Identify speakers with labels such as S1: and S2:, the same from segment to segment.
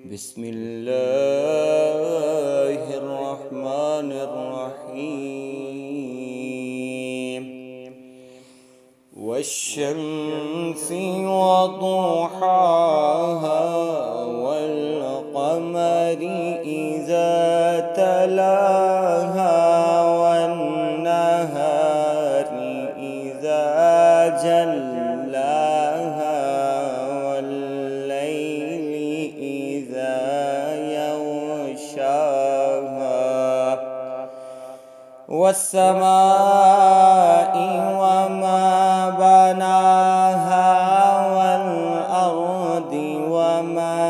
S1: بسم الله الرحمن الرحيم. والشمس وضحاها والقمر إذا تلاها والنهار إذا جلاها والليل إذا يغشاها والسماء وما بناها والأرض وما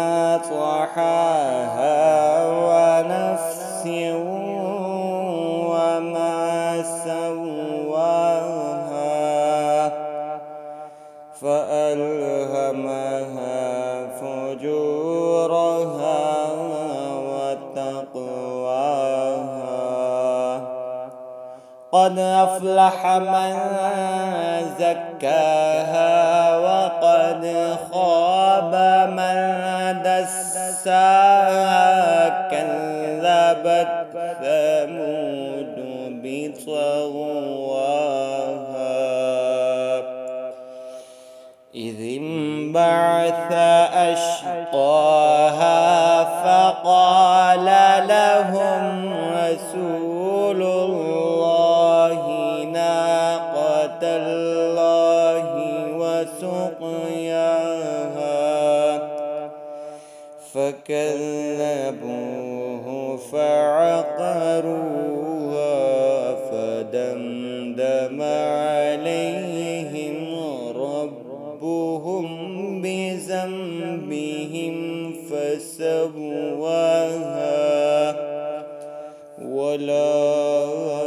S1: طحاها ونفس وما سواها فألهمها فجورها وتقواها. قد أفلح من زكاها وقد خاب من دساها. كذبت ثمود بطغواها إذ انبعث أشقاها فقال لهم رسول الله ناقة الله وسقياها فكذبوه فعقروها فدمدم عليهم ربهم بذنبهم فسواها ولا